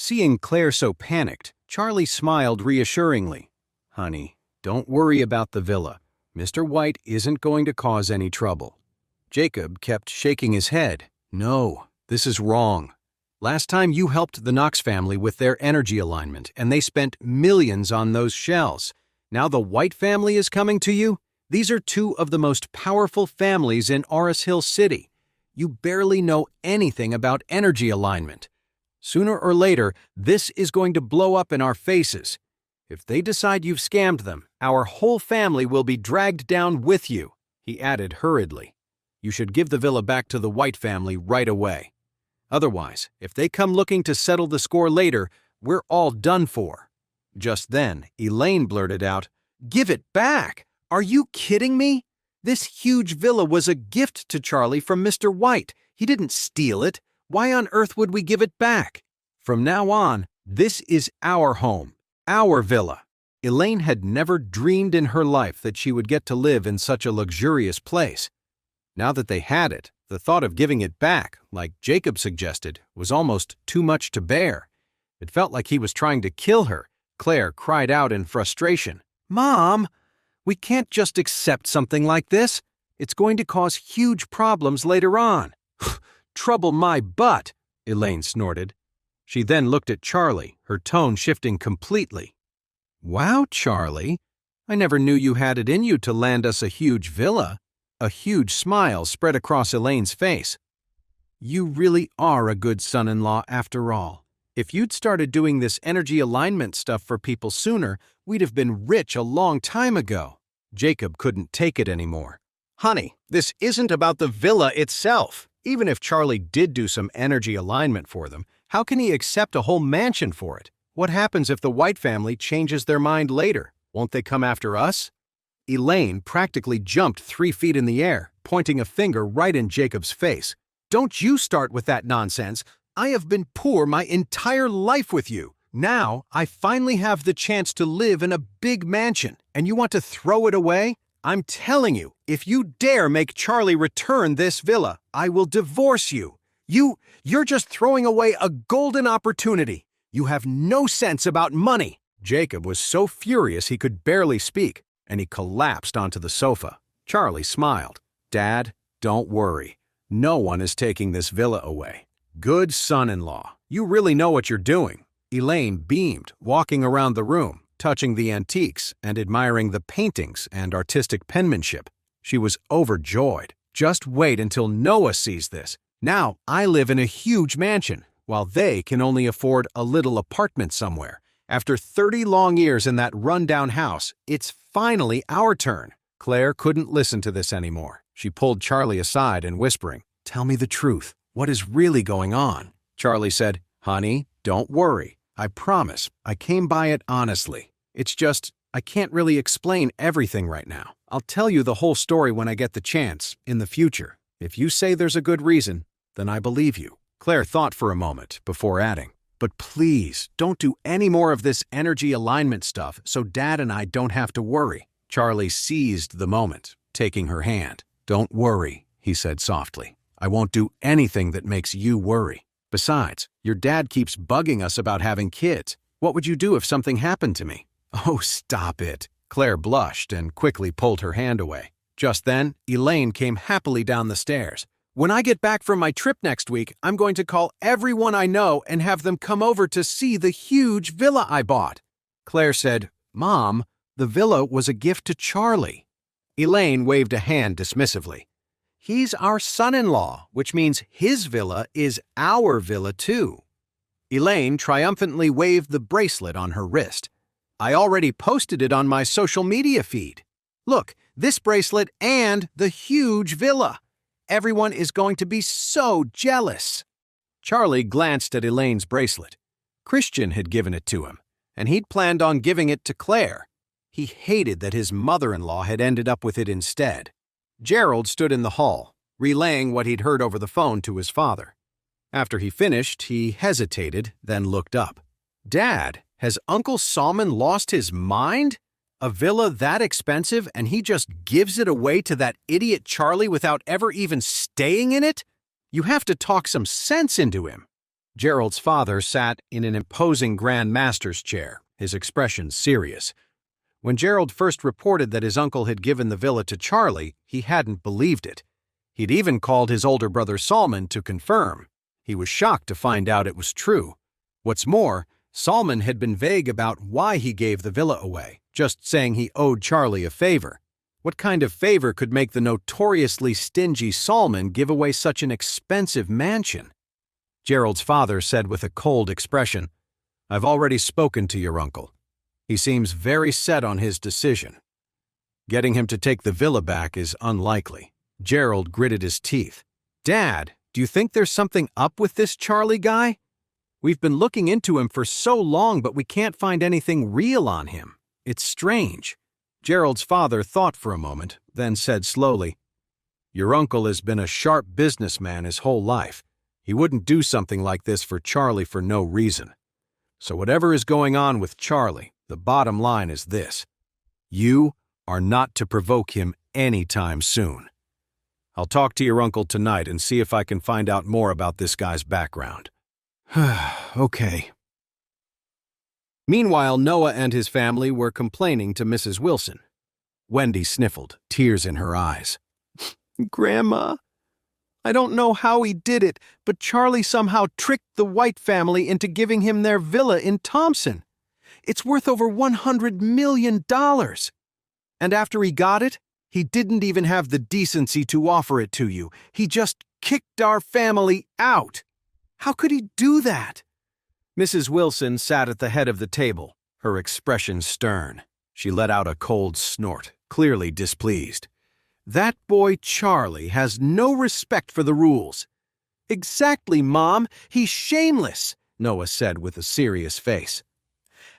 Seeing Claire so panicked, Charlie smiled reassuringly. "Honey, don't worry about the villa. Mr. White isn't going to cause any trouble." Jacob kept shaking his head. "No, this is wrong. Last time you helped the Knox family with their energy alignment, and they spent millions on those shells. Now the White family is coming to you? These are two of the most powerful families in Oris Hill City. You barely know anything about energy alignment. Sooner or later, this is going to blow up in our faces. If they decide you've scammed them, our whole family will be dragged down with you," he added hurriedly. "You should give the villa back to the White family right away. Otherwise, if they come looking to settle the score later, we're all done for." Just then, Elaine blurted out, "Give it back! Are you kidding me? This huge villa was a gift to Charlie from Mr. White. He didn't steal it. Why on earth would we give it back? From now on, this is our home, our villa." Elaine had never dreamed in her life that she would get to live in such a luxurious place. Now that they had it, the thought of giving it back, like Jacob suggested, was almost too much to bear. It felt like he was trying to kill her. Claire cried out in frustration, "Mom, we can't just accept something like this. It's going to cause huge problems later on." "Trouble my butt," Elaine snorted. She then looked at Charlie, her tone shifting completely. "Wow, Charlie, I never knew you had it in you to land us a huge villa." A huge smile spread across Elaine's face. "You really are a good son-in-law after all. If you'd started doing this energy alignment stuff for people sooner, we'd have been rich a long time ago." Jacob couldn't take it anymore. "Honey, this isn't about the villa itself. Even if Charlie did do some energy alignment for them, how can he accept a whole mansion for it? What happens if the White family changes their mind later? Won't they come after us?" Elaine practically jumped 3 feet in the air, pointing a finger right in Jacob's face. "Don't you start with that nonsense. I have been poor my entire life with you. Now, I finally have the chance to live in a big mansion, and you want to throw it away? I'm telling you, if you dare make Charlie return this villa, I will divorce you. You're just throwing away a golden opportunity. You have no sense about money." Jacob was so furious he could barely speak, and he collapsed onto the sofa. Charlie smiled. "Dad, don't worry. No one is taking this villa away. Good son-in-law. You really know what you're doing." Elaine beamed, walking around the room, touching the antiques and admiring the paintings and artistic penmanship. She was overjoyed. "Just wait until Noah sees this. Now I live in a huge mansion, while they can only afford a little apartment somewhere. After 30 long years in that rundown house, it's finally our turn." Claire couldn't listen to this anymore. She pulled Charlie aside and whispering, "Tell me the truth. What is really going on?" Charlie said, "Honey, don't worry. I promise I came by it honestly. It's just, I can't really explain everything right now. I'll tell you the whole story when I get the chance, in the future. If you say there's a good reason, then I believe you." Claire thought for a moment before adding, "But please, don't do any more of this energy alignment stuff so Dad and I don't have to worry." Charlie seized the moment, taking her hand. "Don't worry," he said softly. "I won't do anything that makes you worry. Besides, your dad keeps bugging us about having kids. What would you do if something happened to me?" "Oh, stop it." Claire blushed and quickly pulled her hand away. Just then, Elaine came happily down the stairs. "When I get back from my trip next week, I'm going to call everyone I know and have them come over to see the huge villa I bought." Claire said, "Mom, the villa was a gift to Charlie." Elaine waved a hand dismissively. "He's our son-in-law, which means his villa is our villa too." Elaine triumphantly waved the bracelet on her wrist. "I already posted it on my social media feed. Look, this bracelet and the huge villa. Everyone is going to be so jealous." Charlie glanced at Elaine's bracelet. Christian had given it to him, and he'd planned on giving it to Claire. He hated that his mother-in-law had ended up with it instead. Gerald stood in the hall, relaying what he'd heard over the phone to his father. After he finished, he hesitated, then looked up. "Dad, has Uncle Solomon lost his mind? A villa that expensive and he just gives it away to that idiot Charlie without ever even staying in it? You have to talk some sense into him." Gerald's father sat in an imposing Grand Master's chair, his expression serious. When Gerald first reported that his uncle had given the villa to Charlie, he hadn't believed it. He'd even called his older brother Salman to confirm. He was shocked to find out it was true. What's more, Salman had been vague about why he gave the villa away, just saying he owed Charlie a favor. What kind of favor could make the notoriously stingy Salman give away such an expensive mansion? Gerald's father said with a cold expression, "I've already spoken to your uncle. He seems very set on his decision. Getting him to take the villa back is unlikely." Gerald gritted his teeth. "Dad, do you think there's something up with this Charlie guy? We've been looking into him for so long, but we can't find anything real on him. It's strange." Gerald's father thought for a moment, then said slowly, "Your uncle has been a sharp businessman his whole life. He wouldn't do something like this for Charlie for no reason. So whatever is going on with Charlie, the bottom line is this: you are not to provoke him anytime soon. I'll talk to your uncle tonight and see if I can find out more about this guy's background." "Okay." Meanwhile, Noah and his family were complaining to Mrs. Wilson. Wendy sniffled, tears in her eyes. "Grandma, I don't know how he did it, but Charlie somehow tricked the White family into giving him their villa in Thompson. It's worth over $100 million. And after he got it, he didn't even have the decency to offer it to you. He just kicked our family out. How could he do that?" Mrs. Wilson sat at the head of the table, her expression stern. She let out a cold snort, clearly displeased. "That boy Charlie has no respect for the rules." "Exactly, Mom. He's shameless," Noah said with a serious face.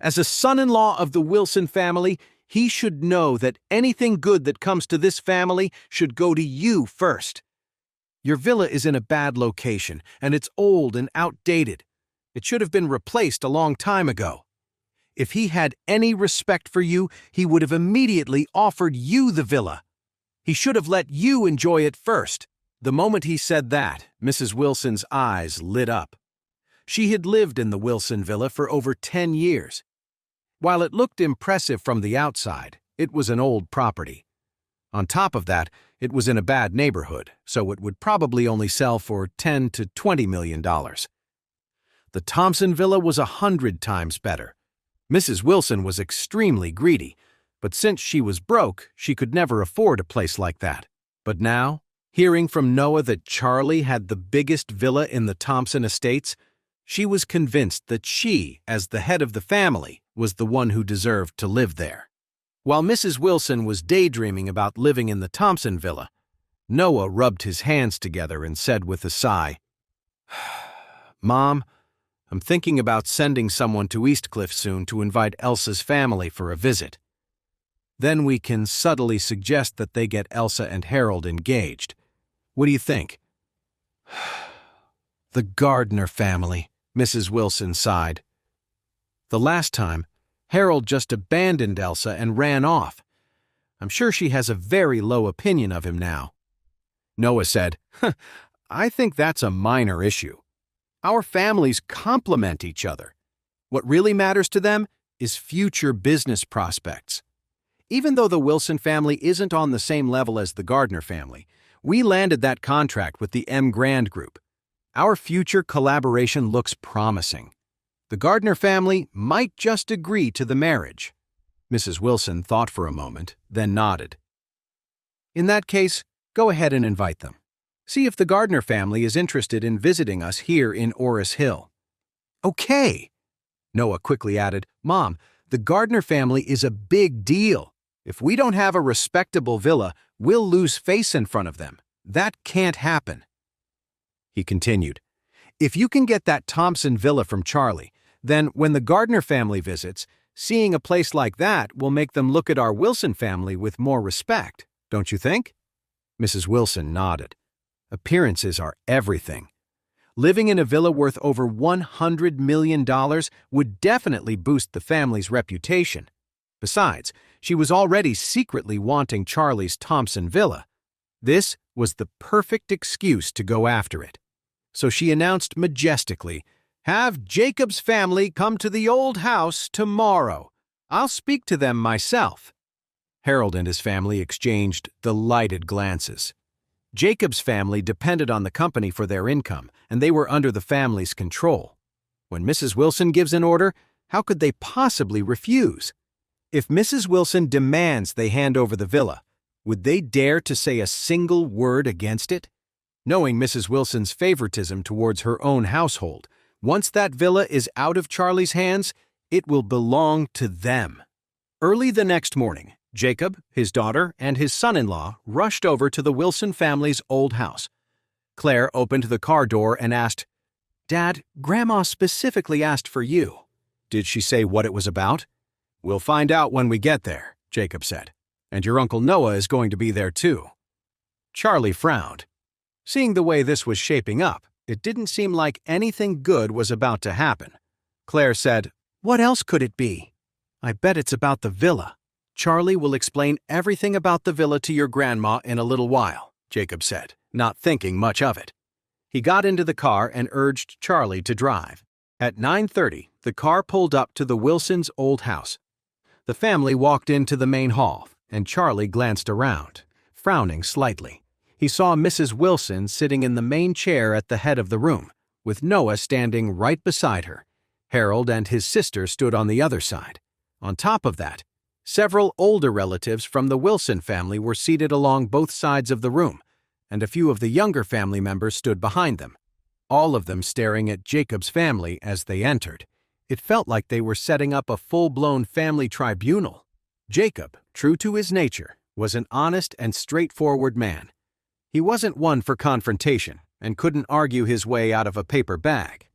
"As a son-in-law of the Wilson family, he should know that anything good that comes to this family should go to you first. Your villa is in a bad location, and it's old and outdated. It should have been replaced a long time ago. If he had any respect for you, he would have immediately offered you the villa. He should have let you enjoy it first." The moment he said that, Mrs. Wilson's eyes lit up. She had lived in the Wilson villa for over 10 years. While it looked impressive from the outside, it was an old property. On top of that, it was in a bad neighborhood, so it would probably only sell for $10 to $20 million. The Thompson villa was 100 times better. Mrs. Wilson was extremely greedy, but since she was broke, she could never afford a place like that. But now, hearing from Noah that Charlie had the biggest villa in the Thompson estates, she was convinced that she, as the head of the family, was the one who deserved to live there. While Mrs. Wilson was daydreaming about living in the Thompson villa, Noah rubbed his hands together and said with a sigh, "Mom, I'm thinking about sending someone to Eastcliff soon to invite Elsa's family for a visit. Then we can subtly suggest that they get Elsa and Harold engaged. What do you think?" "The Gardner family," Mrs. Wilson sighed. "The last time, Harold just abandoned Elsa and ran off. I'm sure she has a very low opinion of him now." Noah said, "I think that's a minor issue. Our families complement each other. What really matters to them is future business prospects. Even though the Wilson family isn't on the same level as the Gardner family, we landed that contract with the M. Grand Group. Our future collaboration looks promising. The Gardner family might just agree to the marriage." Mrs. Wilson thought for a moment, then nodded. "In that case, go ahead and invite them. See if the Gardner family is interested in visiting us here in Orris Hill." "Okay." Noah quickly added, "Mom, the Gardner family is a big deal. If we don't have a respectable villa, we'll lose face in front of them. That can't happen." He continued, "If you can get that Thompson villa from Charlie, then when the Gardner family visits, seeing a place like that will make them look at our Wilson family with more respect, don't you think?" Mrs. Wilson nodded. Appearances are everything. Living in a villa worth over $100 million would definitely boost the family's reputation. Besides, she was already secretly wanting Charlie's Thompson villa. This was the perfect excuse to go after it. So she announced majestically, Have Jacob's family come to the old house tomorrow. I'll speak to them myself." Harold and his family exchanged delighted glances. Jacob's family depended on the company for their income, and they were under the family's control. When Mrs. Wilson gives an order, how could they possibly refuse? If Mrs. Wilson demands they hand over the villa, would they dare to say a single word against it? Knowing Mrs. Wilson's favoritism towards her own household, once that villa is out of Charlie's hands, it will belong to them. Early the next morning, Jacob, his daughter, and his son-in-law rushed over to the Wilson family's old house. Claire opened the car door and asked, "Dad, Grandma specifically asked for you. Did she say what it was about?" "We'll find out when we get there," Jacob said. "And your Uncle Noah is going to be there too." Charlie frowned. Seeing the way this was shaping up, it didn't seem like anything good was about to happen. Claire said, "What else could it be?" "I bet it's about the villa. Charlie will explain everything about the villa to your grandma in a little while," Jacob said, not thinking much of it. He got into the car and urged Charlie to drive. At 9:30, the car pulled up to the Wilsons' old house. The family walked into the main hall, and Charlie glanced around, frowning slightly. He saw Mrs. Wilson sitting in the main chair at the head of the room, with Noah standing right beside her. Harold and his sister stood on the other side. On top of that, several older relatives from the Wilson family were seated along both sides of the room, and a few of the younger family members stood behind them, all of them staring at Jacob's family as they entered. It felt like they were setting up a full-blown family tribunal. Jacob, true to his nature, was an honest and straightforward man. He wasn't one for confrontation and couldn't argue his way out of a paper bag.